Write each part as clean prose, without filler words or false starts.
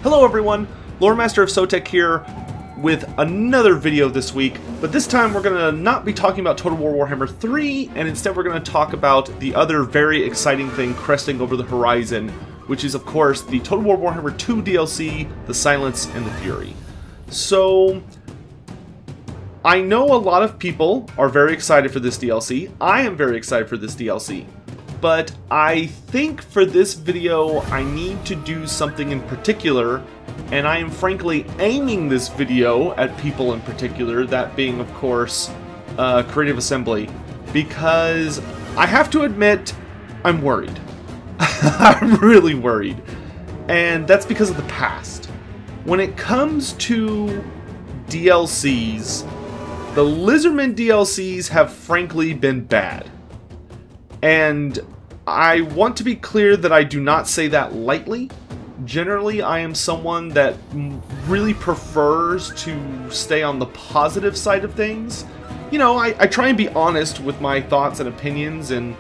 Hello everyone, Lore Master of Sotek here with another video this week, but this time we're going to not be talking about Total War Warhammer 3, and instead we're going to talk about the other very exciting thing cresting over the horizon, which is of course the Total War Warhammer 2 DLC, The Silence and the Fury. So, I know a lot of people are very excited for this DLC. I am very excited for this DLC. But I think for this video, I need to do something in particular, and I am frankly aiming this video at people in particular, that being, of course, Creative Assembly, because I have to admit, I'm worried. I'm really worried. And that's because of the past. When it comes to DLCs, the Lizardmen DLCs have frankly been bad. And I want to be clear that I do not say that lightly. Generally, I am someone that really prefers to stay on the positive side of things. You know, I try and be honest with my thoughts and opinions and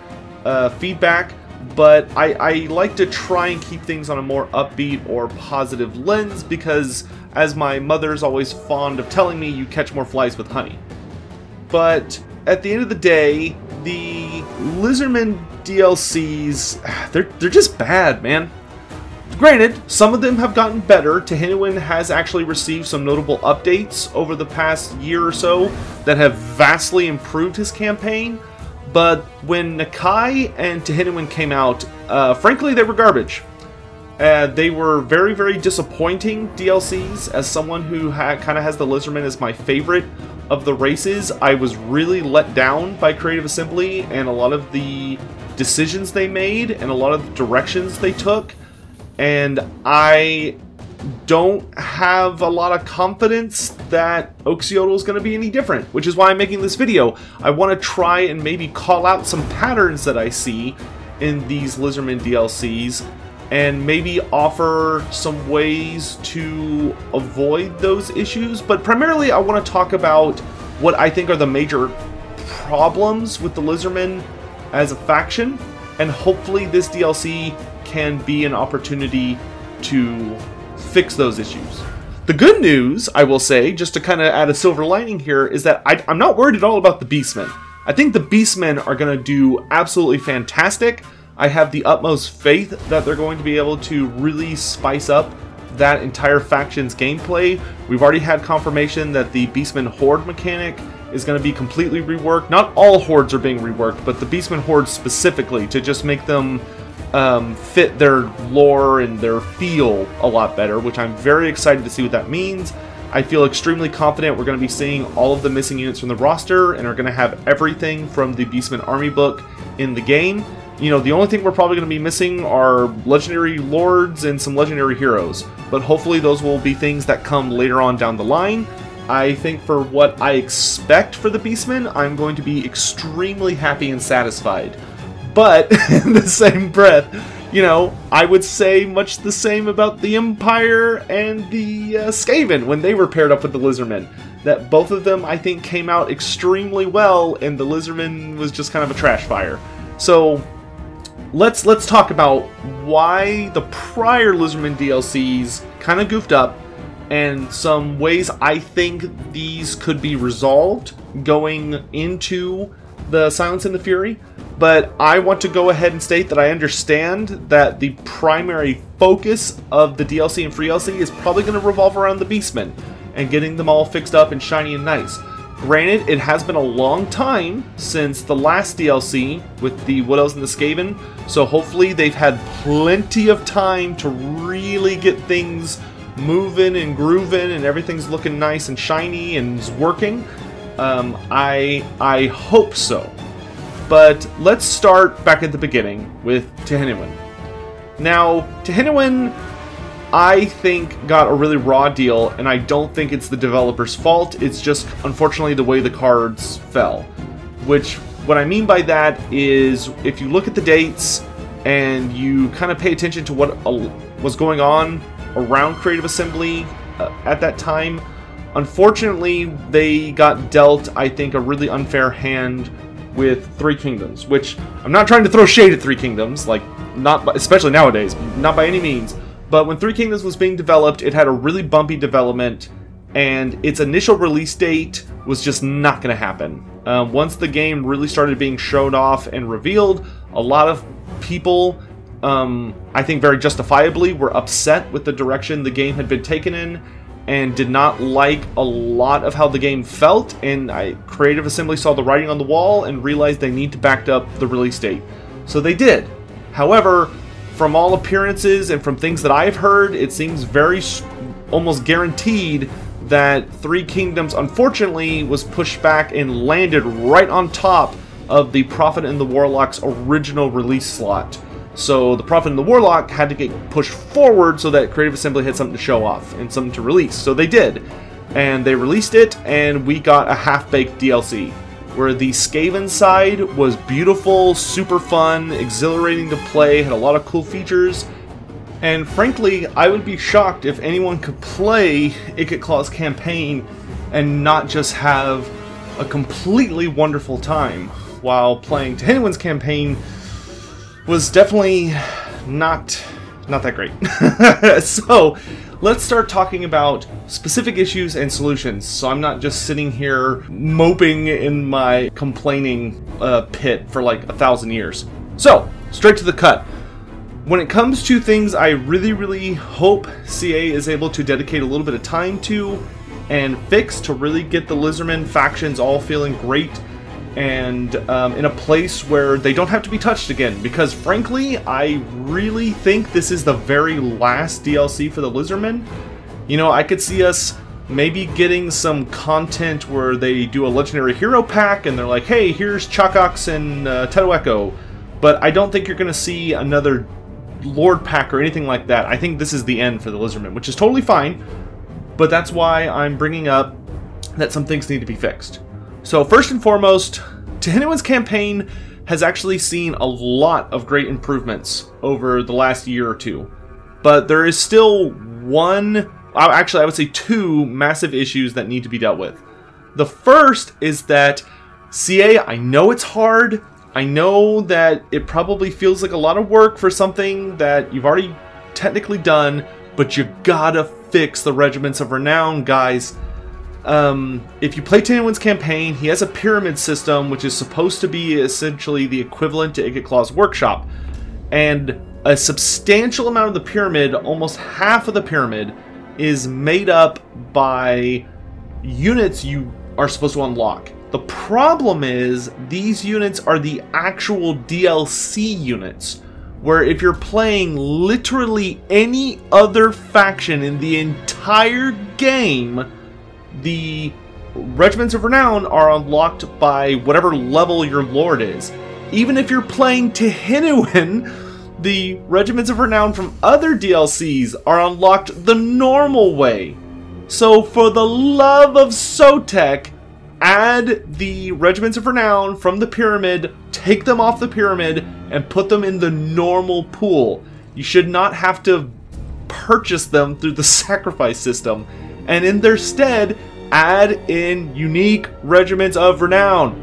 feedback, but I like to try and keep things on a more upbeat or positive lens because, as my mother's always fond of telling me, you catch more flies with honey. But at the end of the day, the Lizardmen DLCs, they're just bad, man. Granted, some of them have gotten better. Tehenhauin has actually received some notable updates over the past year or so that have vastly improved his campaign. But when Nakai and Tehenhauin came out, frankly, they were garbage. They were very, very disappointing DLCs. As someone who kind of has the Lizardmen as my favorite of the races, I was really let down by Creative Assembly and a lot of the decisions they made and a lot of the directions they took. And I don't have a lot of confidence that Oxiodal is going to be any different, which is why I'm making this video. I want to try and maybe call out some patterns that I see in these Lizardmen DLCs and maybe offer some ways to avoid those issues. But primarily I want to talk about what I think are the major problems with the Lizardmen as a faction, and hopefully this DLC can be an opportunity to fix those issues. The good news, I will say, just to kind of add a silver lining here, is that I'm not worried at all about the Beastmen. I think the Beastmen are going to do absolutely fantastic. I have the utmost faith that they're going to be able to really spice up that entire faction's gameplay. We've already had confirmation that the Beastmen Horde mechanic is going to be completely reworked. Not all Hordes are being reworked, but the Beastmen Horde specifically, to just make them fit their lore and their feel a lot better, which I'm very excited to see what that means. I feel extremely confident we're going to be seeing all of the missing units from the roster and are going to have everything from the Beastmen Army book in the game. You know, the only thing we're probably going to be missing are legendary lords and some legendary heroes, but hopefully those will be things that come later on down the line. I think for what I expect for the Beastmen, I'm going to be extremely happy and satisfied. But in the same breath, you know, I would say much the same about the Empire and the Skaven when they were paired up with the Lizardmen. That both of them, I think, came out extremely well, and the Lizardman was just kind of a trash fire. So let's talk about why the prior Lizardmen DLCs kind of goofed up, and some ways I think these could be resolved going into the Silence and the Fury. But I want to go ahead and state that I understand that the primary focus of the DLC and free DLC is probably going to revolve around the Beastmen and getting them all fixed up and shiny and nice. Granted, it has been a long time since the last DLC with the Wood Elves and the Skaven, so hopefully they've had plenty of time to really get things moving and grooving and everything's looking nice and shiny and is working. I hope so. But let's start back at the beginning with Tehenhauin. Now, Tehenhauin, I think, got a really raw deal, and I don't think it's the developer's fault. It's just, unfortunately, the way the cards fell. Which, what I mean by that is, if you look at the dates and you kind of pay attention to what was going on around Creative Assembly at that time, unfortunately, they got dealt, I think, a really unfair hand with Three Kingdoms, which I'm not trying to throw shade at Three Kingdoms, like, not, especially nowadays, not by any means, But when Three Kingdoms was being developed, it had a really bumpy development, and its initial release date was just not going to happen. Once the game really started being shown off and revealed, a lot of people, I think very justifiably, were upset with the direction the game had been taken in, and did not like a lot of how the game felt, and Creative Assembly saw the writing on the wall and realized they need to back up the release date. So they did. However, from all appearances and from things that I've heard, it seems very almost guaranteed that Three Kingdoms, unfortunately, was pushed back and landed right on top of the Prophet and the Warlock's original release slot. So the Prophet and the Warlock had to get pushed forward so that Creative Assembly had something to show off and something to release. So they did. And they released it, and we got a half-baked DLC, where the Skaven side was beautiful, super fun, exhilarating to play, had a lot of cool features. And frankly, I would be shocked if anyone could play Ikit Claw's campaign and not just have a completely wonderful time, while playing Tehenhauin's campaign was definitely not that great. So let's start talking about specific issues and solutions, so I'm not just sitting here moping in my complaining pit for like 1,000 years. So, straight to the cut. When it comes to things I really hope CA is able to dedicate a little bit of time to and fix to really get the Lizardmen factions all feeling great and in a place where they don't have to be touched again, because frankly, I really think this is the very last DLC for the Lizardmen. You know, I could see us maybe getting some content where they do a legendary hero pack and they're like, hey, here's Chakax and Tedoeko, but I don't think you're going to see another Lord pack or anything like that. I think this is the end for the Lizardmen, which is totally fine, but that's why I'm bringing up that some things need to be fixed. So first and foremost, Tehenhauin's campaign has actually seen a lot of great improvements over the last year or two. But there is still actually I would say two massive issues that need to be dealt with. The first is that CA, I know it's hard, I know that it probably feels like a lot of work for something that you've already technically done, but you gotta fix the Regiments of Renown, guys. If you play Tehenhauin's campaign, he has a pyramid system, which is supposed to be essentially the equivalent to Ikit Claw's workshop. And a substantial amount of the pyramid, almost half of the pyramid, is made up by units you are supposed to unlock. The problem is, these units are the actual DLC units, where if you're playing literally any other faction in the entire game, the Regiments of Renown are unlocked by whatever level your lord is. Even if you're playing Tehenhauin, the Regiments of Renown from other DLCs are unlocked the normal way. So for the love of Sotek, add the Regiments of Renown from the pyramid, take them off the pyramid, and put them in the normal pool. You should not have to purchase them through the sacrifice system. And in their stead, add in unique Regiments of Renown.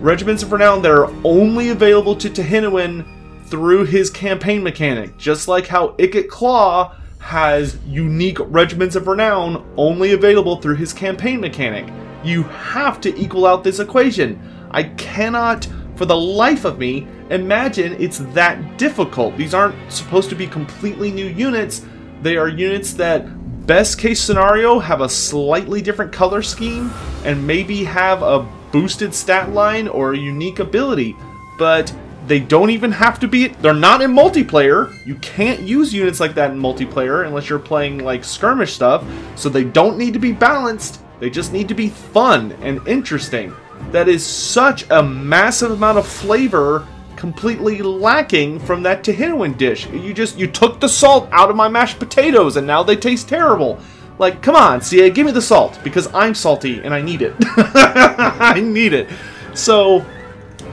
Regiments of Renown that are only available to Tehenhauin through his campaign mechanic. Just like how Ikit Claw has unique Regiments of Renown only available through his campaign mechanic. You have to equal out this equation. I cannot, for the life of me, imagine it's that difficult. These aren't supposed to be completely new units. They are units that, best case scenario, have a slightly different color scheme and maybe have a boosted stat line or a unique ability, but they don't even have to be. They're not in multiplayer. You can't use units like that in multiplayer unless you're playing like skirmish stuff, so they don't need to be balanced. They just need to be fun and interesting. That is such a massive amount of flavor completely lacking from that Tehenhauin dish. You took the salt out of my mashed potatoes and now they taste terrible. Like, come on, CA, give me the salt, because I'm salty and I need it. I need it. So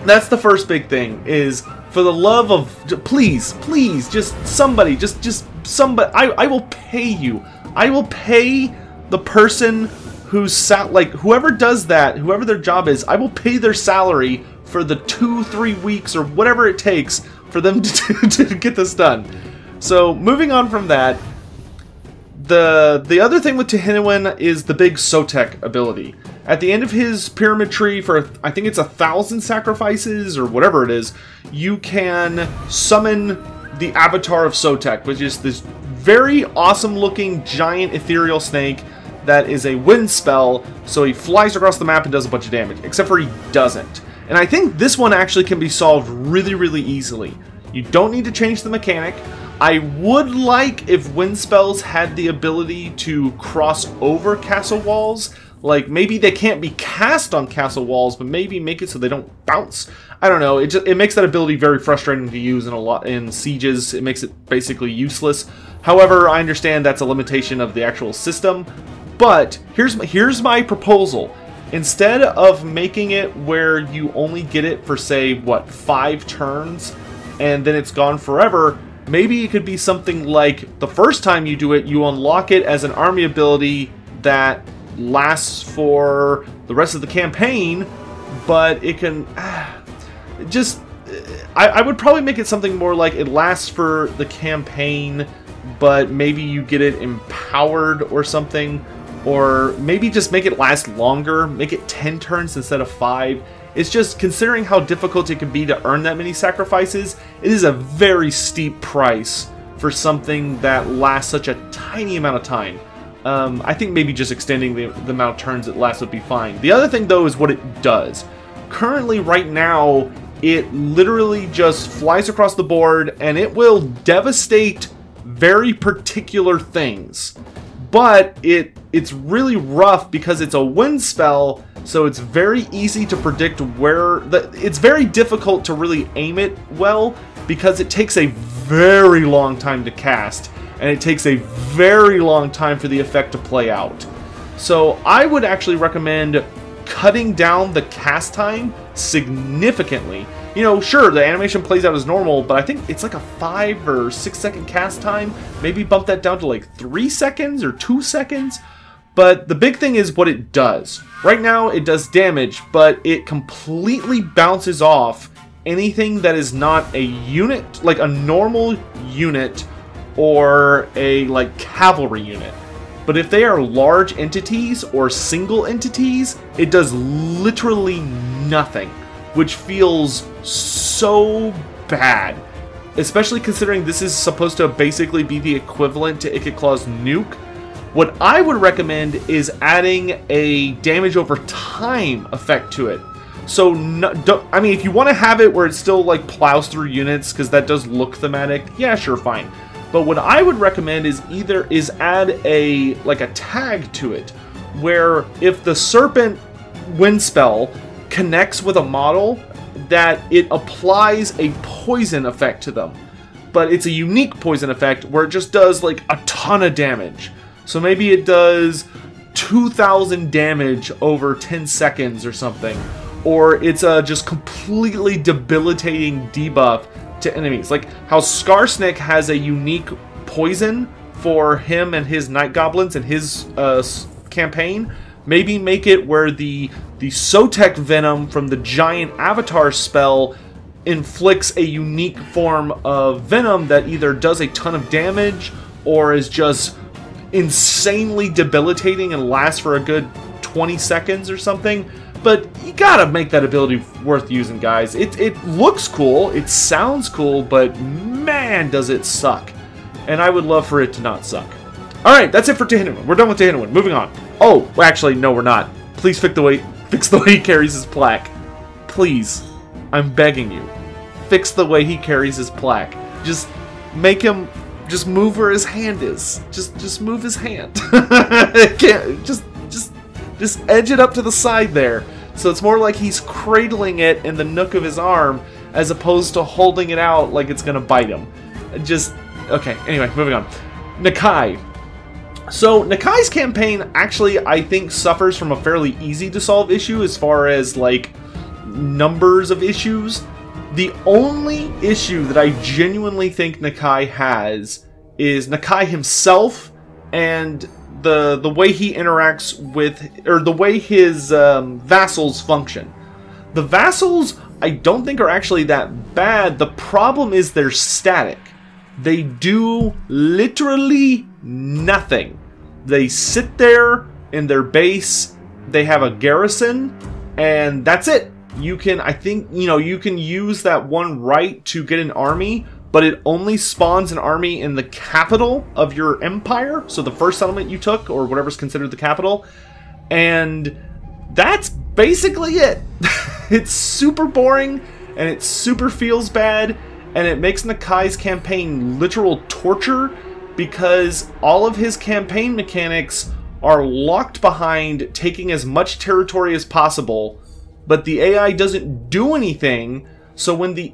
that's the first big thing, is for the love of, please, just somebody, just somebody, I will pay you. I will pay the person who's like, whoever does that, whoever their job is, I will pay their salary for the 2-3 weeks or whatever it takes for them to get this done. So, moving on from that, the other thing with Tehenhauin is the big Sotek ability. At the end of his pyramid tree for, I think it's 1,000 sacrifices, or whatever it is, you can summon the avatar of Sotek, which is this very awesome looking giant ethereal snake that is a wind spell, so he flies across the map and does a bunch of damage, except for he doesn't. And I think this one actually can be solved really, really easily. You don't need to change the mechanic. I would like if wind spells had the ability to cross over castle walls. Like, maybe they can't be cast on castle walls, but maybe make it so they don't bounce. I don't know. It makes that ability very frustrating to use in sieges. It makes it basically useless. However, I understand that's a limitation of the actual system. But here's my proposal. Instead of making it where you only get it for, say, what, 5 turns, and then it's gone forever, maybe it could be something like the first time you do it, you unlock it as an army ability that lasts for the rest of the campaign, but it can I would probably make it something more like it lasts for the campaign, but maybe you get it empowered or something, or maybe just make it last longer, make it 10 turns instead of 5. It's just, considering how difficult it can be to earn that many sacrifices, it is a very steep price for something that lasts such a tiny amount of time. I think maybe just extending the amount of turns it lasts would be fine. The other thing, though, is what it does. Currently, right now, it literally just flies across the board, and it will devastate very particular things. But it's really rough because it's a wind spell, so it's very easy to predict where... It's very difficult to really aim it well, because it takes a very long time to cast, and it takes a very long time for the effect to play out. So I would actually recommend cutting down the cast time significantly. You know, sure, the animation plays out as normal, but I think it's like a 5 or 6 second cast time. Maybe bump that down to like 3 seconds or 2 seconds. But the big thing is what it does. Right now, it does damage, but it completely bounces off anything that is not a unit, like a normal unit or a like cavalry unit. But if they are large entities or single entities, it does literally nothing, which feels so bad. Especially considering this is supposed to basically be the equivalent to Ikiclaw's nuke. What I would recommend is adding a damage over time effect to it. So, I mean, if you want to have it where it still like plows through units, because that does look thematic, yeah, sure, fine. But what I would recommend is add a tag to it, where if the Serpent Wind spell connects with a model, that it applies a poison effect to them. But it's a unique poison effect where it just does like a ton of damage. So maybe it does 2,000 damage over 10 seconds or something. Or it's a just completely debilitating debuff to enemies. Like how Scarsnick has a unique poison for him and his Night Goblins and his campaign. Maybe make it where the Sotek Venom from the Giant Avatar spell inflicts a unique form of venom that either does a ton of damage or is just insanely debilitating and lasts for a good 20 seconds or something. But you gotta make that ability worth using, guys. It looks cool, it sounds cool, but man, does it suck. And I would love for it to not suck. Alright, that's it for Tehenhauin. We're done with Tehenhauin. Moving on. Oh, well, actually, no, we're not. Please fix the way he carries his plaque. Please. I'm begging you. Fix the way he carries his plaque. Just make him... Just move where his hand is. Just move his hand. Can't... Just edge it up to the side there. So it's more like he's cradling it in the nook of his arm as opposed to holding it out like it's gonna bite him. Okay, anyway, moving on. Nakai. So Nakai's campaign actually, I think, suffers from a fairly easy to solve issue as far as like numbers of issues. The only issue that I genuinely think Nakai has is Nakai himself and the way he interacts with, or the way his vassals function. The vassals, I don't think are actually that bad. The problem is they're static. They do literally nothing. They sit there in their base, they have a garrison, and that's it. You can, I think, you know, you can use that one right to get an army, but it only spawns an army in the capital of your empire, so the first settlement you took, or whatever's considered the capital, and that's basically it. It's super boring, and it super feels bad, and it makes Nakai's campaign literal torture, because all of his campaign mechanics are locked behind taking as much territory as possible, but the AI doesn't do anything, so when the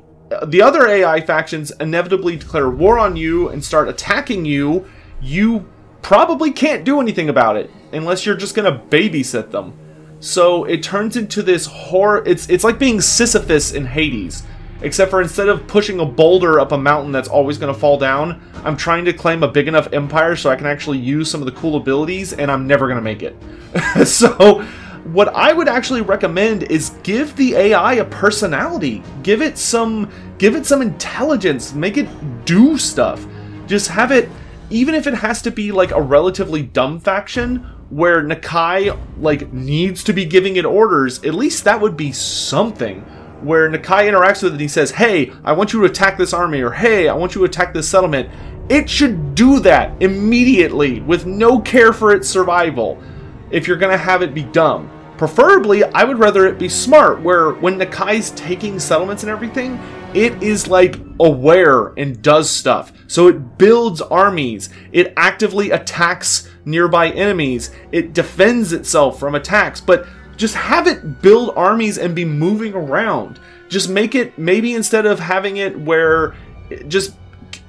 other AI factions inevitably declare war on you and start attacking you, you probably can't do anything about it, unless you're just gonna babysit them. So it turns into this horror. It's like being Sisyphus in Hades, except for instead of pushing a boulder up a mountain that's always going to fall down, I'm trying to claim a big enough empire so I can actually use some of the cool abilities, and I'm never going to make it. So what I would actually recommend is give the AI a personality. Give it some intelligence. Make it do stuff. Just have it, even if it has to be like a relatively dumb faction where Nakai like needs to be giving it orders, at least that would be something. Where Nakai interacts with it and he says, hey, I want you to attack this army, or hey, I want you to attack this settlement. It should do that immediately with no care for its survival if you're going to have it be dumb. Preferably, I would rather it be smart, where when Nakai's taking settlements and everything, it is like aware and does stuff. So it builds armies, it actively attacks nearby enemies, it defends itself from attacks, but just have it build armies and be moving around. Just make it, maybe instead of having it where just,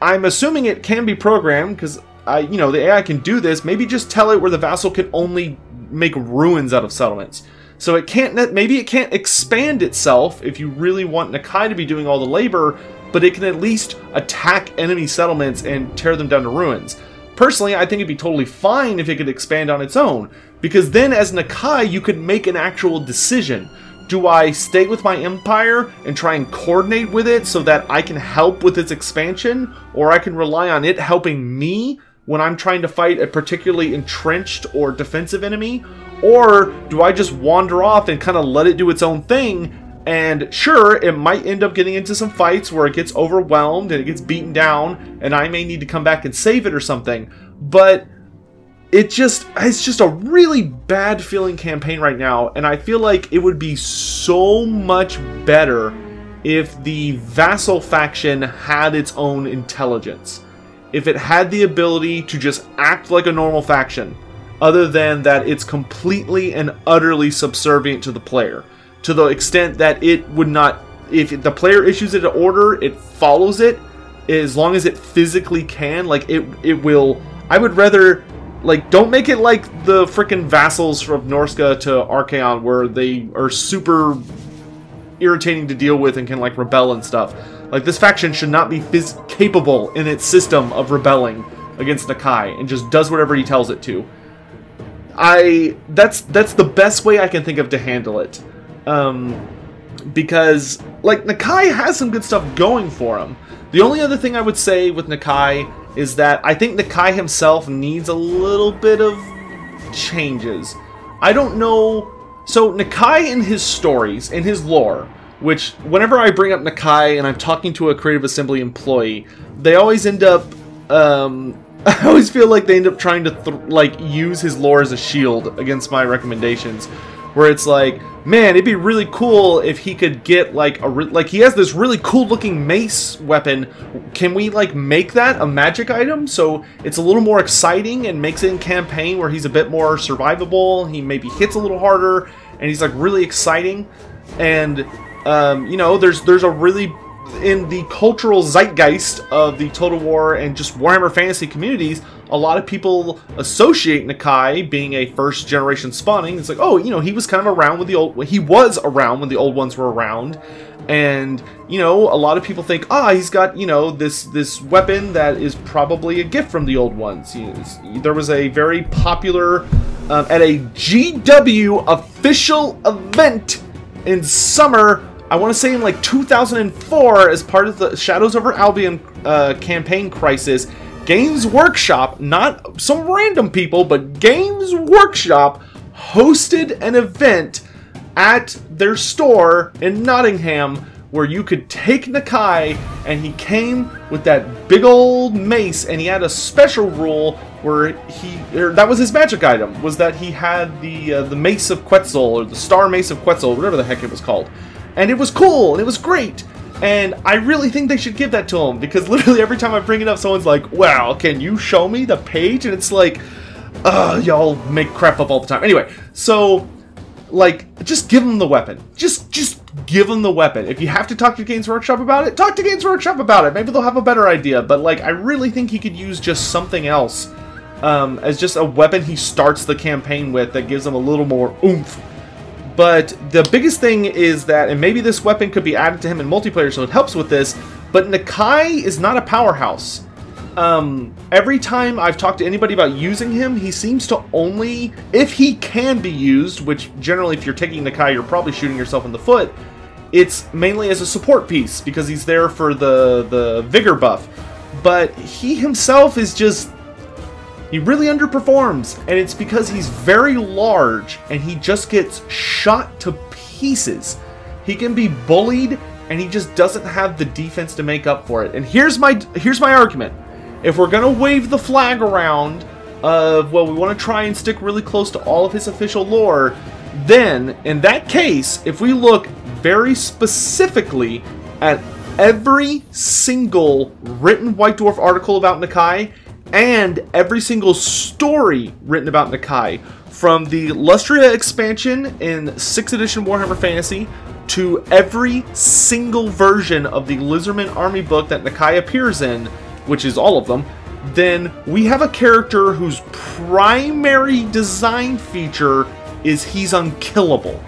I'm assuming it can be programmed, because you know, the AI can do this, maybe just tell it where the vassal can only make ruins out of settlements. So it can't, maybe it can't expand itself if you really want Nakai to be doing all the labor, but it can at least attack enemy settlements and tear them down to ruins. Personally, I think it'd be totally fine if it could expand on its own, because then as Nakai, you could make an actual decision. Do I stay with my empire and try and coordinate with it so that I can help with its expansion, or I can rely on it helping me when I'm trying to fight a particularly entrenched or defensive enemy? Or do I just wander off and kind of let it do its own thing? And sure, it might end up getting into some fights where it gets overwhelmed and it gets beaten down, and I may need to come back and save it or something. But it's just a really bad feeling campaign right now, and I feel like it would be so much better if the vassal faction had its own intelligence. If it had the ability to just act like a normal faction, other than that it's completely and utterly subservient to the player, to the extent that it would not, if the player issues it an order, it follows it as long as it physically can. Like it will. I would rather, like, don't make it like the frickin' vassals from Norska to Archaon, where they are super irritating to deal with and can like rebel and stuff. Like, this faction should not be capable in its system of rebelling against Nakai and just does whatever he tells it to. That's the best way I can think of to handle it. Because, like, Nakai has some good stuff going for him. The only other thing I would say with Nakai is that I think Nakai himself needs a little bit of changes. I don't know. So Nakai in his stories, in his lore, which whenever I bring up Nakai and I'm talking to a Creative Assembly employee, they always end up, I always feel like they end up trying to use his lore as a shield against my recommendations, where it's like, man, it'd be really cool if he could get like he has this really cool looking mace weapon. Can we like make that a magic item so it's a little more exciting and makes it in campaign where he's a bit more survivable, he maybe hits a little harder, and he's like really exciting. And you know, there's a really, in the cultural zeitgeist of the Total War and just Warhammer Fantasy communities, a lot of people associate Nakai being a first generation spawning. It's like, oh, you know, he was kind of around with the old, he was around when the old ones were around. And, you know, a lot of people think, he's got, you know, this weapon that is probably a gift from the old ones. There was a very popular, at a GW official event in summer I want to say in like 2004, as part of the Shadows over Albion campaign crisis, Games Workshop, not some random people, but Games Workshop hosted an event at their store in Nottingham where you could take Nakai, and he came with that big old mace, and he had a special rule where that was his magic item, was that he had the Mace of Quetzal, or the Star Mace of Quetzal, whatever the heck it was called. And it was cool, and it was great. And I really think they should give that to him, because literally every time I bring it up, someone's like, wow, can you show me the page? And it's like, y'all make crap up all the time. Anyway, so, like, just give him the weapon. Just give him the weapon. If you have to talk to Games Workshop about it, talk to Games Workshop about it. Maybe they'll have a better idea. But, like, I really think he could use just something else as just a weapon he starts the campaign with that gives him a little more oomph. But the biggest thing is that, and maybe this weapon could be added to him in multiplayer so it helps with this, but Nakai is not a powerhouse. Every time I've talked to anybody about using him, he seems to only, if he can be used, which generally if you're taking Nakai you're probably shooting yourself in the foot, it's mainly as a support piece because he's there for the vigor buff. But he himself is just, he really underperforms, and it's because he's very large and he just gets shot to pieces. He can be bullied and he just doesn't have the defense to make up for it. And here's my argument. If we're gonna wave the flag around of, well, we want to try and stick really close to all of his official lore, then in that case, if we look very specifically at every single written White Dwarf article about Nakai and every single story written about Nakai, from the Lustria expansion in 6th edition Warhammer Fantasy to every single version of the Lizardmen army book that Nakai appears in, which is all of them, then we have a character whose primary design feature is he's unkillable.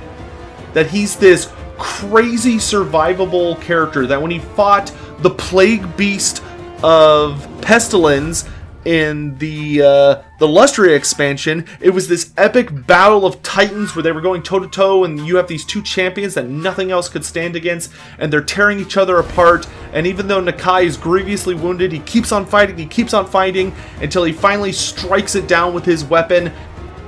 That he's this crazy survivable character that when he fought the Plague Beast of Pestilence in the Lustria expansion, it was this epic battle of titans where they were going toe-to-toe, and you have these two champions that nothing else could stand against, and they're tearing each other apart. And even though Nakai is grievously wounded, he keeps on fighting until he finally strikes it down with his weapon.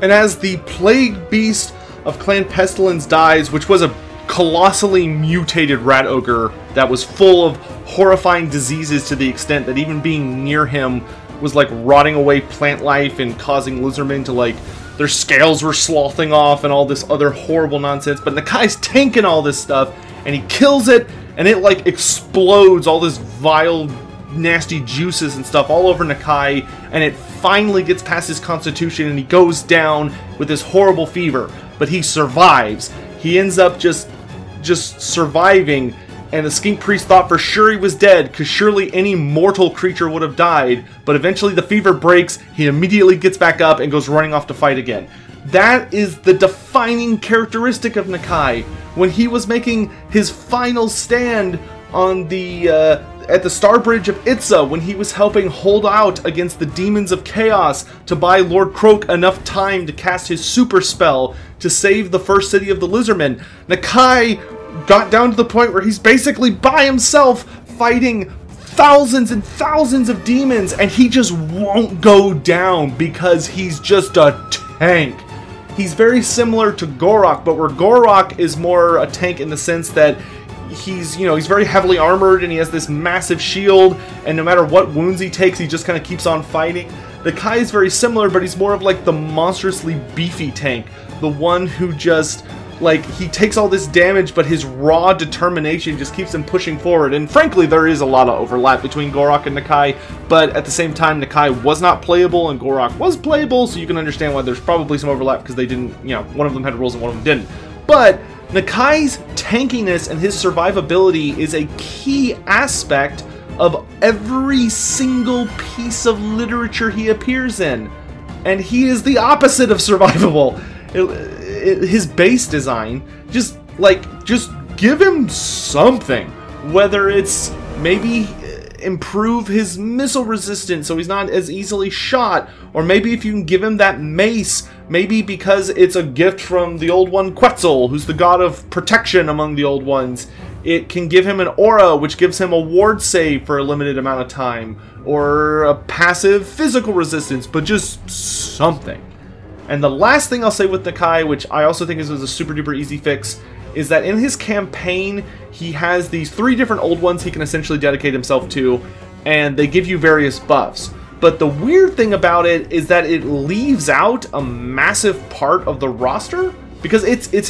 And as the Plague Beast of Clan Pestilence dies, which was a colossally mutated rat ogre that was full of horrifying diseases to the extent that even being near him was like rotting away plant life and causing lizardmen to, like, their scales were sloughing off and all this other horrible nonsense. But Nakai's tanking all this stuff, and he kills it, and it, like, explodes all this vile, nasty juices and stuff all over Nakai, and it finally gets past his constitution, and he goes down with this horrible fever. But he survives. He ends up just surviving. And the Skink Priest thought for sure he was dead, because surely any mortal creature would have died. But eventually the fever breaks, he immediately gets back up and goes running off to fight again. That is the defining characteristic of Nakai. When he was making his final stand on the at the Star Bridge of Itza, when he was helping hold out against the Demons of Chaos to buy Lord Croak enough time to cast his super spell to save the first city of the Lizardmen, Nakai got down to the point where he's basically by himself fighting thousands and thousands of demons, and he just won't go down because he's just a tank. He's very similar to Gorok, but where Gorok is more a tank in the sense that he's, you know, he's very heavily armored and he has this massive shield, and no matter what wounds he takes, he just kind of keeps on fighting. Nakai is very similar, but he's more of like the monstrously beefy tank, the one who just, like, he takes all this damage, but his raw determination just keeps him pushing forward. And frankly, there is a lot of overlap between Gorok and Nakai, but at the same time, Nakai was not playable and Gorok was playable, so you can understand why there's probably some overlap, because they didn't, you know, one of them had rules and one of them didn't. But Nakai's tankiness and his survivability is a key aspect of every single piece of literature he appears in. And he is the opposite of survivable. His base design, just give him something. Whether it's maybe improve his missile resistance so he's not as easily shot. Or maybe if you can give him that mace, maybe because it's a gift from the Old One Quetzal, who's the god of protection among the Old Ones, it can give him an aura, which gives him a ward save for a limited amount of time, or a passive physical resistance, but just something. And the last thing I'll say with Nakai, which I also think is a super duper easy fix, is that in his campaign, he has these 3 different Old Ones he can essentially dedicate himself to, and they give you various buffs. But the weird thing about it is that it leaves out a massive part of the roster, because it's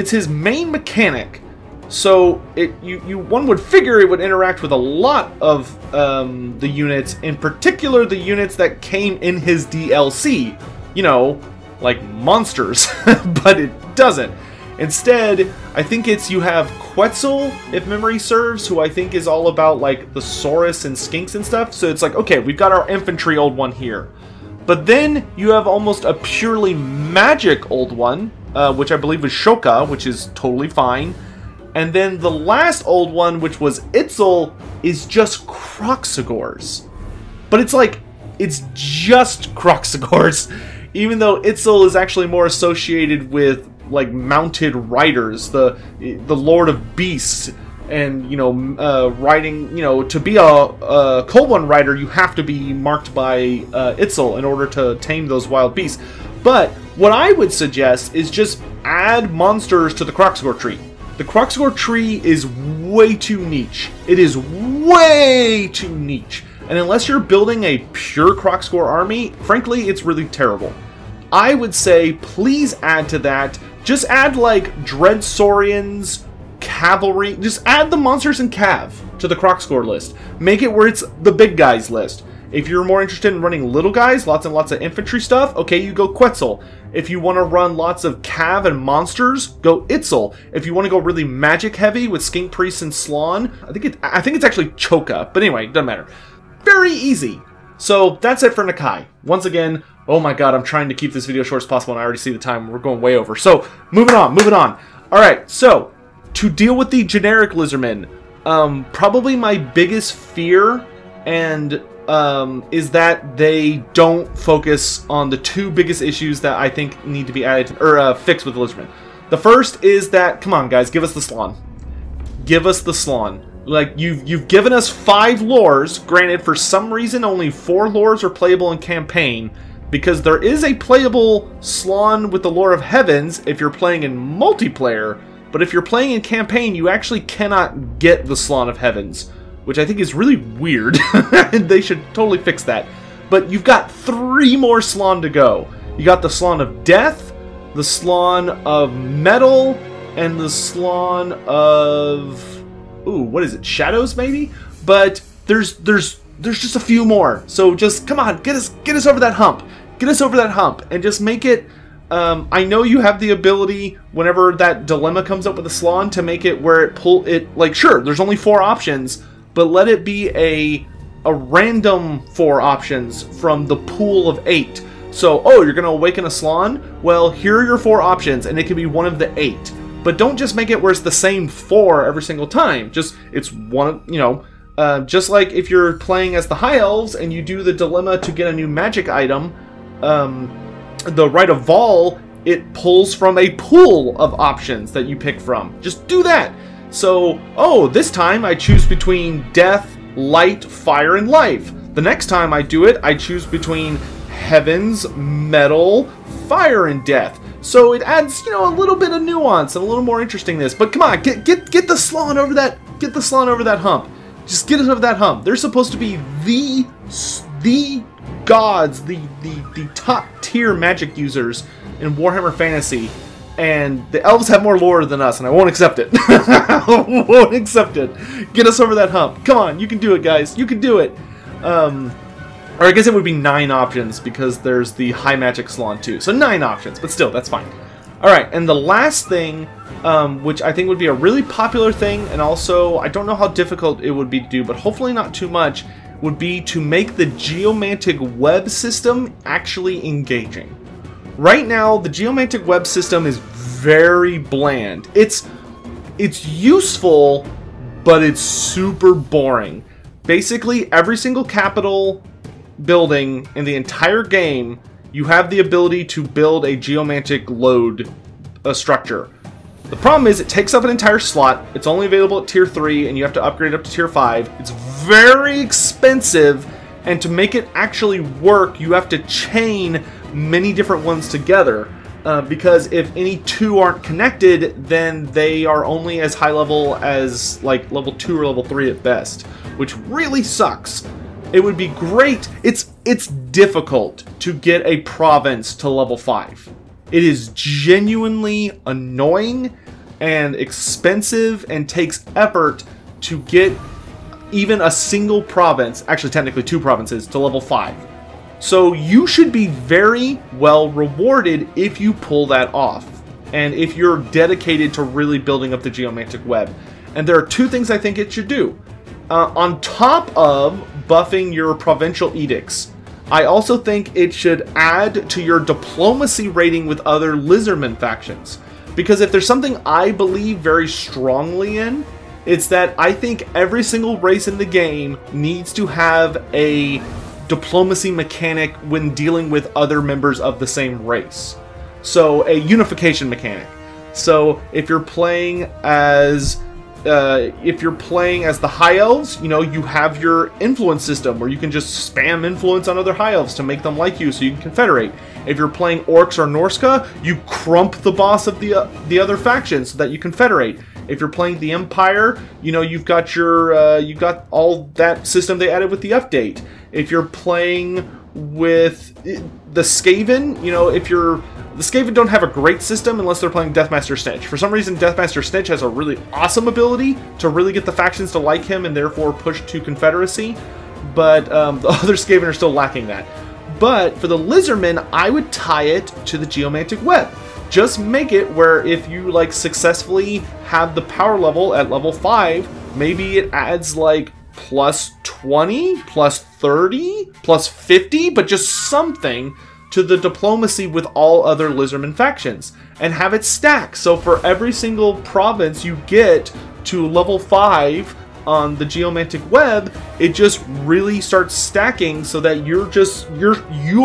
his main mechanic. So one would figure it would interact with a lot of the units, in particular the units that came in his DLC, you know, like monsters, but it doesn't. Instead, I think you have Quetzal, if memory serves, who I think is all about like the Saurus and Skinks and stuff. So it's like, okay, we've got our infantry Old One here. But then you have almost a purely magic Old One, which I believe was Shoka, which is totally fine. And then the last Old One, which was Itzel, is just Kroxigors. But it's like, it's just Kroxigors, even though Itzel is actually more associated with like mounted riders, the Lord of Beasts, and you know, riding. You know, to be a Cold One rider, you have to be marked by Itzel in order to tame those wild beasts. But what I would suggest is just add monsters to the Kroxigor tree. The Kroxigor tree is way too niche. It is way too niche. And unless you're building a pure Kroxigor army, frankly, it's really terrible. I would say, please add to that. Just add, like, Dreadsaurians, Cavalry. Just add the monsters in Cav to the Kroxigor list. Make it where it's the big guys list. If you're more interested in running little guys, lots and lots of infantry stuff, okay, you go Quetzal. If you want to run lots of Cav and monsters, go Itzel. If you want to go really magic heavy with Skink Priests and Slon, I think it's actually Choka. But anyway, doesn't matter. Very easy. So that's it for Nakai. Once again, oh my god, I'm trying to keep this video short as possible, and I already see the time. We're going way over. So, moving on. Alright, so, to deal with the generic Lizardmen, probably my biggest fear and is that they don't focus on the 2 biggest issues that I think need to be added or fixed with the Lizardmen. The first is that, come on guys, give us the Slon. Give us the Slon. Like, you've given us 5 lores. Granted, for some reason, only 4 lores are playable in campaign, because there is a playable Slon with the Lore of Heavens if you're playing in multiplayer, but if you're playing in campaign, you actually cannot get the Slon of Heavens, which I think is really weird. They should totally fix that. But you've got 3 more Slon to go. You got the Slon of Death, the Slon of Metal, and the Slon of... ooh, what is it? Shadows, maybe? But there's just a few more. So just, come on, get us over that hump. Get us over that hump, and just make it... I know you have the ability, whenever that dilemma comes up with a Slon, to make it where like, sure, there's only 4 options, but let it be a random 4 options from the pool of 8. So, oh, you're going to awaken a Slon? Well, here are your 4 options, and it can be one of the 8. But don't just make it where it's the same 4 every single time. Just, it's one, you know, just like if you're playing as the High Elves and you do the dilemma to get a new magic item, the Rite of Vol, it pulls from a pool of options that you pick from. Just do that. So, oh, this time I choose between Death, Light, Fire, and Life. The next time I do it, I choose between Heavens, Metal, Fire, and Death. So it adds, you know, a little bit of nuance and a little more interestingness. But come on, get the Slon over that, hump. Just get it over that hump. They're supposed to be the gods, the top tier magic users in Warhammer Fantasy, and the elves have more lore than us, and I won't accept it. I won't accept it. Get us over that hump. Come on, you can do it, guys. You can do it. Or I guess it would be 9 options, because there's the high magic Slon too. So 9 options, but still, that's fine. Alright, and the last thing, which I think would be a really popular thing, and also I don't know how difficult it would be to do, but hopefully not too much, would be to make the geomantic web system actually engaging. Right now, the geomantic web system is very bland. It's useful, but it's super boring. Basically, every single capital building in the entire game, you have the ability to build a geomantic load structure. The problem is it takes up an entire slot. It's only available at tier 3, and you have to upgrade up to tier 5. It's very expensive, and to make it actually work, you have to chain many different ones together. Because if any two aren't connected, then they are only as high level as like level 2 or level 3 at best, which really sucks. It would be great. It's difficult to get a province to level 5. It is genuinely annoying and expensive and takes effort to get even a single province, actually technically 2 provinces, to level 5. So you should be very well rewarded if you pull that off, and if you're dedicated to really building up the geomantic web. And there are 2 things I think it should do. On top of buffing your provincial edicts, I also think it should add to your diplomacy rating with other Lizardmen factions. Because if there's something I believe very strongly in, it's that I think every single race in the game needs to have a diplomacy mechanic when dealing with other members of the same race. So a unification mechanic. So if you're playing as the High Elves, you know, you have your influence system where you can just spam influence on other High Elves to make them like you so you can confederate. If you're playing Orcs or Norska, you crump the boss of the other faction so that you confederate. If you're playing the Empire, you know, you've got your you've got all that system they added with the update. If you're playing with the Skaven, you know, the Skaven don't have a great system unless they're playing Deathmaster Snitch. For some reason, Deathmaster Snitch has a really awesome ability to really get the factions to like him and therefore push to Confederacy, but the other Skaven are still lacking that. But for the Lizardmen, I would tie it to the geomantic web. Just make it where if you like successfully have the power level at level 5, maybe it adds like plus 20, plus 30, plus 50, but just something to the diplomacy with all other Lizardmen factions, and have it stack. So for every single province you get to level 5 on the geomantic web, it just really starts stacking so that you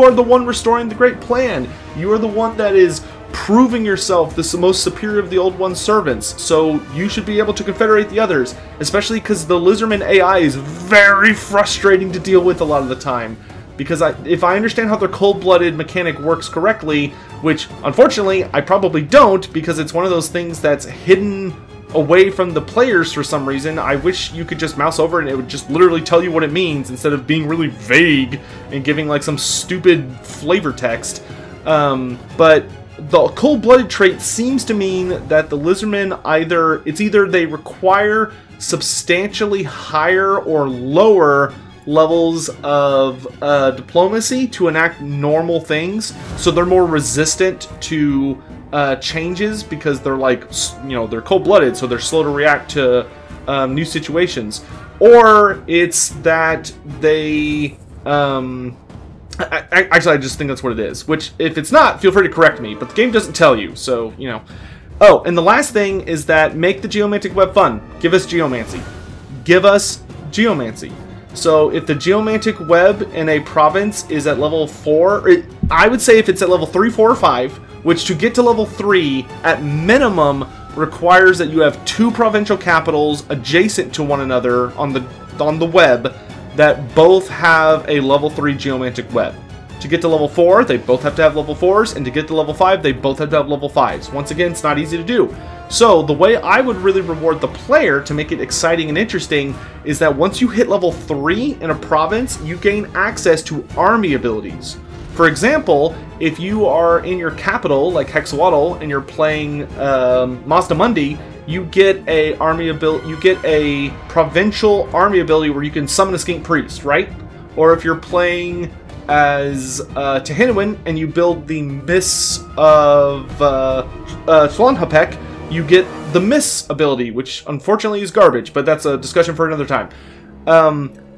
are the one restoring the Great Plan. You are the one that is proving yourself the most superior of the Old One's servants, so you should be able to confederate the others, especially because the Lizardman AI is very frustrating to deal with a lot of the time. Because if I understand how their cold-blooded mechanic works correctly, which unfortunately I probably don't, because it's one of those things that's hidden away from the players for some reason. I wish you could just mouse over and it would just literally tell you what it means instead of being really vague and giving like some stupid flavor text. But the cold-blooded trait seems to mean that the Lizardmen either they require substantially higher or lower levels of diplomacy to enact normal things, so they're more resistant to changes because they're like, you know, they're cold-blooded, so they're slow to react to new situations. Or it's that they actually, I just think that's what it is, which if it's not, feel free to correct me, but the game doesn't tell you, so, you know. Oh, and the last thing is that make the geomantic web fun. Give us geomancy. Give us geomancy. So if the geomantic web in a province is at level 4, I would say if it's at level 3, 4, or 5, which to get to level 3, at minimum, requires that you have 2 provincial capitals adjacent to one another on the web that both have a level 3 geomantic web. To get to level 4, they both have to have level 4s, and to get to level 5, they both have to have level 5s. Once again, it's not easy to do. So the way I would really reward the player to make it exciting and interesting is that once you hit level 3 in a province, you gain access to army abilities. For example, if you are in your capital, like Hexawatl, and you're playing Mazda Mundi, you get a provincial army ability where you can summon a skink priest, right? Or if you're playing as Tehenhauin and you build the Miss of Slanhapek, you get the Miss ability, which unfortunately is garbage, but that's a discussion for another time.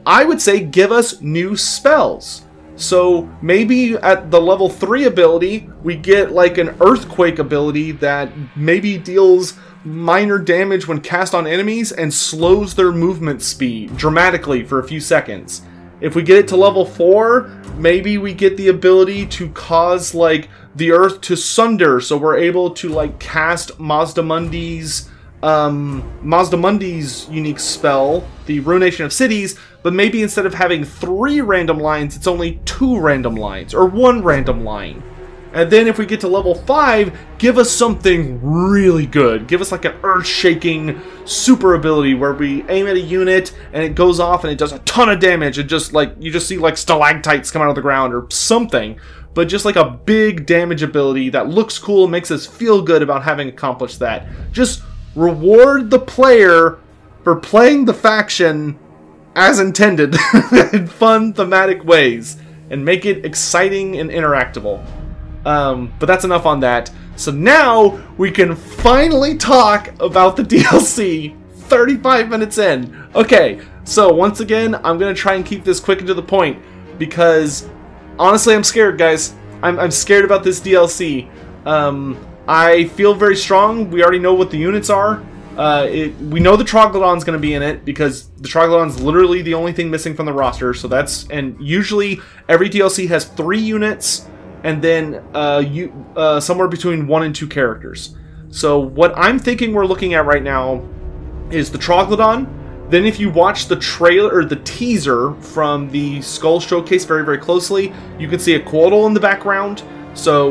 I would say give us new spells. So maybe at the level 3 ability, we get like an Earthquake ability that maybe deals minor damage when cast on enemies and slows their movement speed dramatically for a few seconds. If we get it to level 4, maybe we get the ability to cause like the earth to sunder, so we're able to like cast Mazdamundi's unique spell, the Ruination of Cities, but maybe instead of having 3 random lines, it's only 2 random lines, or 1 random line. And then if we get to level 5, give us something really good. Give us like an earth-shaking super ability where we aim at a unit and it goes off and it does a ton of damage. And just like, you just see like stalactites come out of the ground or something. But just like a big damage ability that looks cool and makes us feel good about having accomplished that. Just reward the player for playing the faction as intended in fun, thematic ways. And make it exciting and interactable. But that's enough on that. So now we can finally talk about the DLC 35 minutes in. Okay, so once again, I'm going to try and keep this quick and to the point because honestly, I'm scared, guys. I'm scared about this DLC. I feel very strong. We already know what the units are. We know the Troglodon's going to be in it because the Troglodon's literally the only thing missing from the roster. So that's, and usually every DLC has 3 units and then somewhere between 1 and 2 characters. So what I'm thinking we're looking at right now is the Troglodon. Then if you watch the trailer or the teaser from the Skull Showcase very, very closely, you can see a Quoddle in the background. So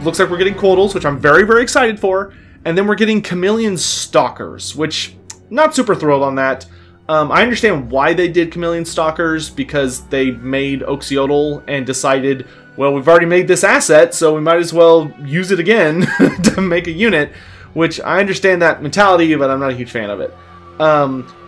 looks like we're getting Quoddles, which I'm very, very excited for. And then we're getting Chameleon Stalkers, which not super thrilled on that. I understand why they did Chameleon Stalkers, because they made Oxyotl and decided, well, we've already made this asset, so we might as well use it again to make a unit, which I understand that mentality, but I'm not a huge fan of it.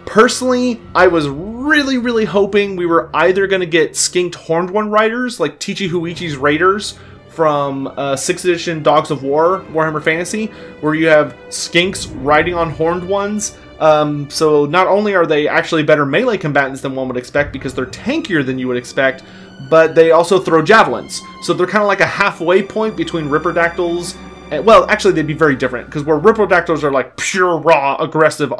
Personally, I was really, really hoping we were either going to get skinked Horned One Riders, like Tichi Huichi's Raiders from 6th edition Dogs of War, Warhammer Fantasy, where you have skinks riding on Horned Ones. So not only are they actually better melee combatants than one would expect because they're tankier than you would expect, but they also throw javelins. So they're kind of like a halfway point between Ripperdactyls. And, well, actually they'd be very different, because where Ripperdactyls are like pure raw aggressive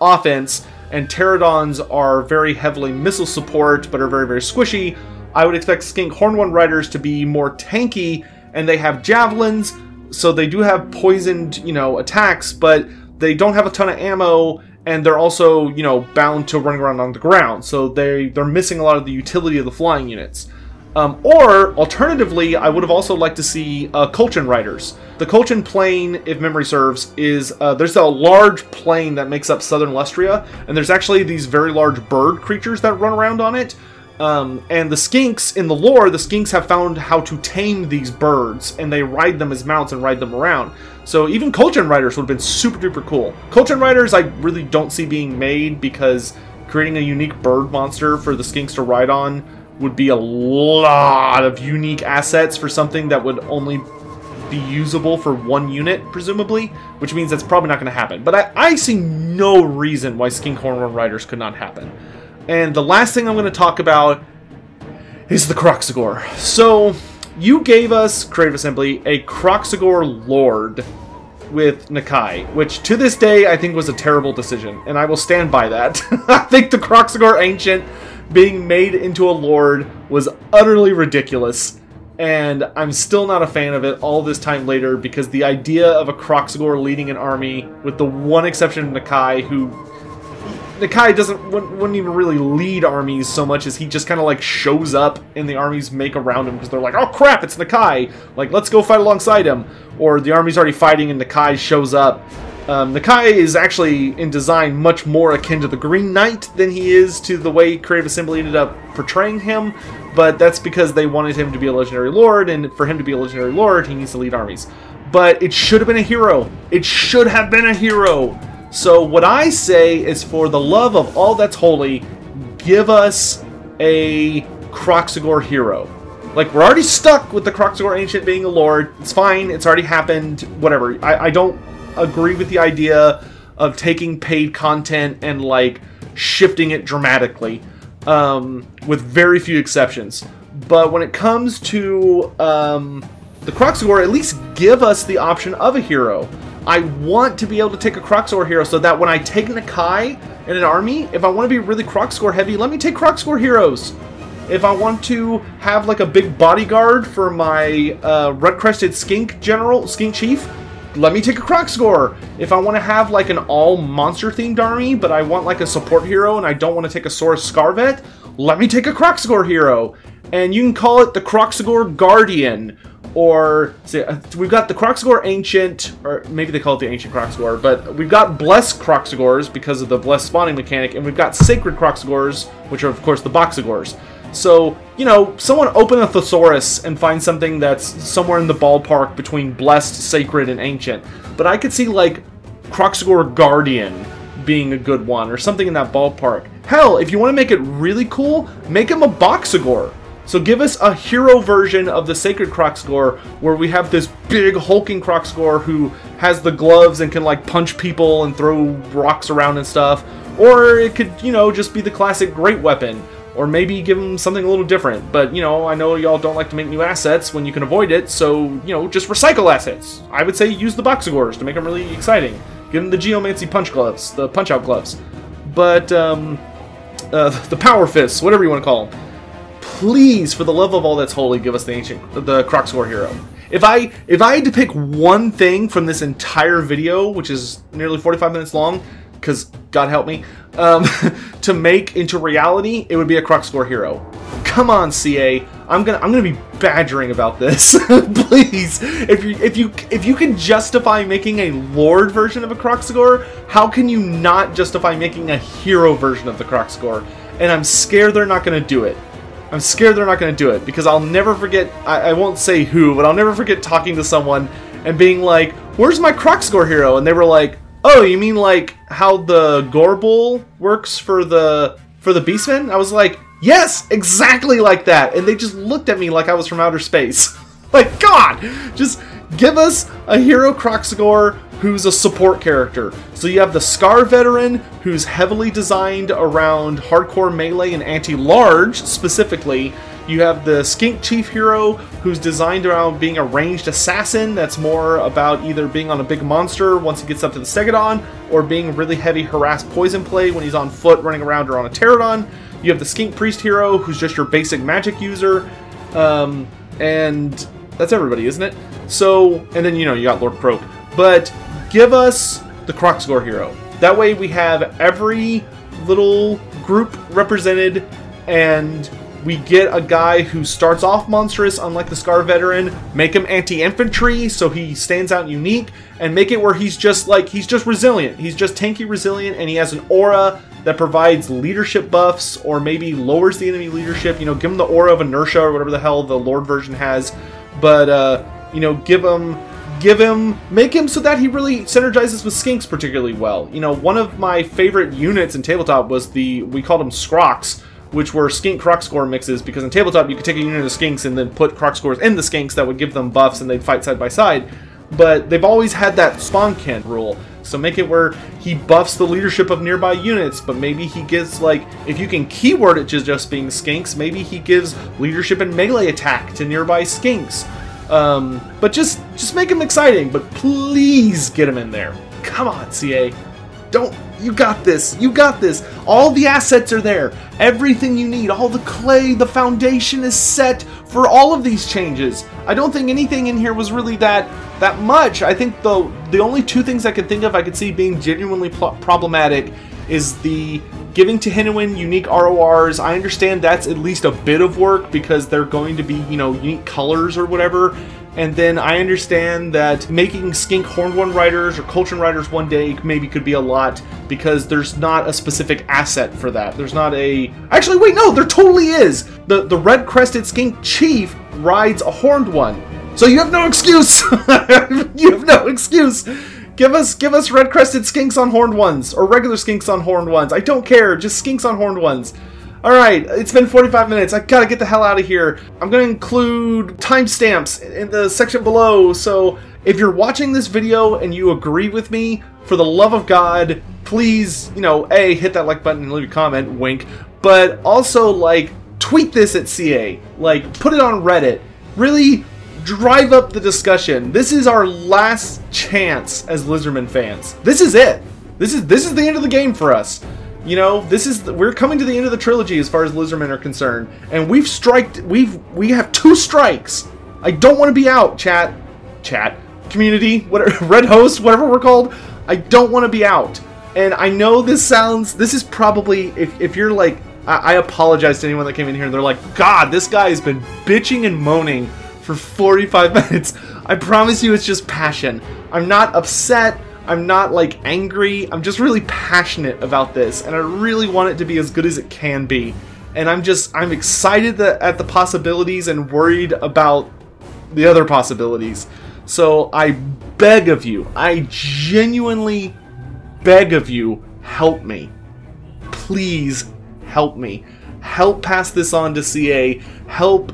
offense, and Pterodons are very heavily missile support but are very, very squishy, I would expect Skink Horned One Riders to be more tanky, and they have javelins, so they do have poisoned, attacks, but they don't have a ton of ammo, and they're also, bound to running around on the ground, so they're missing a lot of the utility of the flying units. Or, alternatively, I would have also liked to see Colchian Riders. The Colchian Plain, if memory serves, is, there's a large plain that makes up southern Lustria, and there's actually these very large bird creatures that run around on it. And the skinks, in the lore, the skinks have found how to tame these birds, and they ride them as mounts and ride them around. So even Colchian Riders would have been super duper cool. Colchian Riders I really don't see being made, because creating a unique bird monster for the skinks to ride on would be a lot of unique assets for something that would only be usable for 1 unit, presumably, which means that's probably not going to happen. But I see no reason why Skink Horned Riders could not happen. And the last thing I'm going to talk about is the Kroxigor. So, you gave us, Creative Assembly, a Kroxigor Lord with Nakai, which to this day I think was a terrible decision, and I will stand by that. I think the Kroxigor Ancient being made into a Lord was utterly ridiculous, and I'm still not a fan of it all this time later, because the idea of a Kroxigor leading an army, with the one exception of Nakai, Nakai wouldn't even really lead armies so much as he just kind of like shows up and the armies make around him because they're like, oh crap, it's Nakai, like let's go fight alongside him. Or the army's already fighting and Nakai shows up. Nakai is actually in design much more akin to the Green Knight than he is to the way Creative Assembly ended up portraying him, but that's because they wanted him to be a Legendary Lord, and for him to be a Legendary Lord he needs to lead armies. But it should have been a hero. It should have been a hero. So what I say is, for the love of all that's holy, give us a Kroxigor hero. Like, we're already stuck with the Kroxigor Ancient being a Lord. It's fine. It's already happened. Whatever. I don't agree with the idea of taking paid content and, like, shifting it dramatically. with very few exceptions. But when it comes to the Kroxigor, at least give us the option of a hero. I want to be able to take a Kroxigor hero so that when I take Nakai in an army, if I want to be really Kroxigor heavy, let me take Kroxigor heroes. If I want to have like a big bodyguard for my red-crested skink chief, let me take a Kroxigor. If I want to have like an all monster-themed army, but I want like a support hero and I don't want to take a Saurus Scarvet, let me take a Kroxigor hero. And you can call it the Kroxigor Guardian, or we've got the Kroxigor Ancient, or maybe they call it the Ancient Kroxigor, but we've got Blessed Kroxigors because of the Blessed spawning mechanic, and we've got Sacred Kroxigors, which are of course the Boxigors. So, you know, someone open a thesaurus and find something that's somewhere in the ballpark between Blessed, Sacred, and Ancient. But I could see like Kroxigor Guardian being a good one, or something in that ballpark. Hell, if you want to make it really cool, make him a Boxigor. So give us a hero version of the Sacred Kroxigor where we have this big hulking Kroxigor who has the gloves and can like punch people and throw rocks around and stuff. Or it could, you know, just be the classic great weapon. Or maybe give him something a little different. But, you know, I know y'all don't like to make new assets when you can avoid it, so, you know, just recycle assets. I would say use the Boxigors to make them really exciting. Give them the Geomancy punch gloves, the punch-out gloves. But, the Power Fists, whatever you want to call them. Please, for the love of all that's holy, give us the Kroxigor hero. If I had to pick one thing from this entire video, which is nearly 45 minutes long, because God help me, to make into reality, it would be a Kroxigor hero. Come on, CA, I'm gonna be badgering about this. Please, if you can justify making a Lord version of a Kroxigor, how can you not justify making a hero version of the Kroxigor? And I'm scared they're not gonna do it. I'm scared they're not going to do it, because I'll never forget, I won't say who, but I'll never forget talking to someone and being like, where's my Kroxigor hero? And they were like, oh, you mean like how the Gorbel works for the Beastmen? I was like, yes, exactly like that. And they just looked at me like I was from outer space. Like, God, just give us a hero Kroxigor who's a support character. So you have the Scar Veteran, who's heavily designed around hardcore melee and anti-large, specifically. You have the Skink Chief hero, who's designed around being a ranged assassin that's more about either being on a big monster once he gets up to the Stegodon, or being really heavy harassed poison play when he's on foot running around or on a Pterodon. You have the Skink Priest hero, who's just your basic magic user, and that's everybody, isn't it? So, and then, you know, you got Lord Croak. But give us the Kroxigor hero. That way we have every little group represented, and we get a guy who starts off monstrous, unlike the Scar Veteran. Make him anti-infantry, so he stands out unique, and make it where he's just resilient. He's just tanky resilient, and he has an aura that provides leadership buffs, or maybe lowers the enemy leadership. You know, give him the aura of inertia, or whatever the hell the Lord version has. But, you know, make him so that he really synergizes with Skinks particularly well. You know, one of my favorite units in Tabletop was we called them Scrox, which were Skink Kroxigor mixes, because in Tabletop you could take a unit of Skinks and then put Kroxigors in the Skinks that would give them buffs and they'd fight side by side. But they've always had that spawn-kin rule. So make it where he buffs the leadership of nearby units, but maybe he gives, like, if you can keyword it to just being Skinks, maybe he gives leadership and melee attack to nearby Skinks. But just make him exciting, but please get him in there. Come on, CA. You got this. You got this. All the assets are there. Everything you need. All the clay, the foundation is set for all of these changes. I don't think anything in here was really that much. I think the only two things I could think of I could see being genuinely problematic is the giving Tehenhauin unique RORs. I understand that's at least a bit of work because they're going to be, you know, unique colors or whatever. And then I understand that making Skink Horned One Riders or Coltrane Riders one day maybe could be a lot because there's not a specific asset for that. There's not a... Actually, wait, no, there totally is! The red-crested Skink Chief rides a Horned One. So you have no excuse! You have no excuse! Give us red-crested Skinks on Horned Ones, or regular Skinks on Horned Ones. I don't care, just Skinks on Horned Ones. Alright, it's been 45 minutes. I gotta get the hell out of here. I'm gonna include timestamps in the section below, so if you're watching this video and you agree with me, for the love of God, please, you know, A, hit that like button and leave a comment, wink, but also, like, tweet this at CA. Like, put it on Reddit. Really drive up the discussion. This is our last chance as Lizardmen fans. This is it. This is the end of the game for us. You know, we're coming to the end of the trilogy as far as Lizardmen are concerned, and we have 2 strikes. I don't want to be out, chat, community, whatever, red host, whatever we're called. I don't want to be out. And I know this is probably, if you're like, I apologize to anyone that came in here and they're like, God, this guy has been bitching and moaning for 45 minutes. I promise you it's just passion. I'm not upset. I'm not like angry. I'm just really passionate about this, and I really want it to be as good as it can be. And I'm excited at the possibilities and worried about the other possibilities. So I beg of you, I genuinely beg of you, help me. Please help me. Help pass this on to CA. Help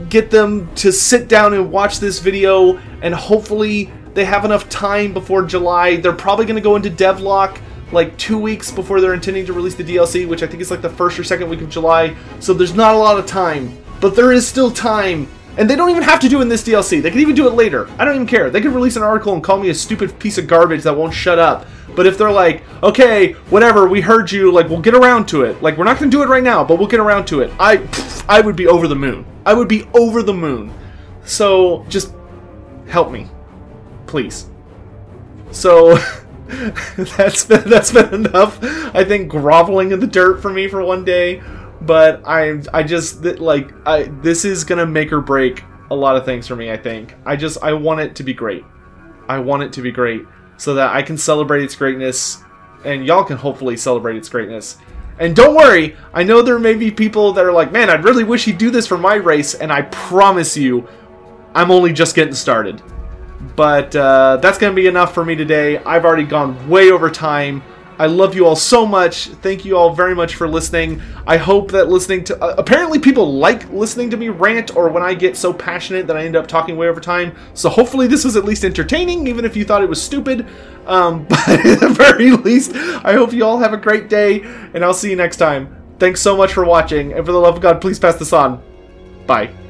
get them to sit down and watch this video, and hopefully they have enough time before July. They're probably going to go into devlog like 2 weeks before they're intending to release the DLC, which I think is like the 1st or 2nd week of July. So there's not a lot of time, but there is still time. And they don't even have to do it in this DLC. They can even do it later. I don't even care. They could release an article and call me a stupid piece of garbage that won't shut up. But if they're like, okay, whatever, we heard you, like, we'll get around to it. Like, we're not going to do it right now, but we'll get around to it. I would be over the moon. I would be over the moon. So just help me. Please. So that's been enough, I think, groveling in the dirt for me for one day. But this is gonna make or break a lot of things for me. I think I want it to be great. I want it to be great so that I can celebrate its greatness, and y'all can hopefully celebrate its greatness. And don't worry, I know there may be people that are like, man, I'd really wish he'd do this for my race, and I promise you, I'm only just getting started. But that's going to be enough for me today. I've already gone way over time. I love you all so much. Thank you all very much for listening. I hope that listening to... apparently people like listening to me rant, or when I get so passionate that I end up talking way over time. So hopefully this was at least entertaining, even if you thought it was stupid. But at the very least, I hope you all have a great day, and I'll see you next time. Thanks so much for watching, and for the love of God, please pass this on. Bye.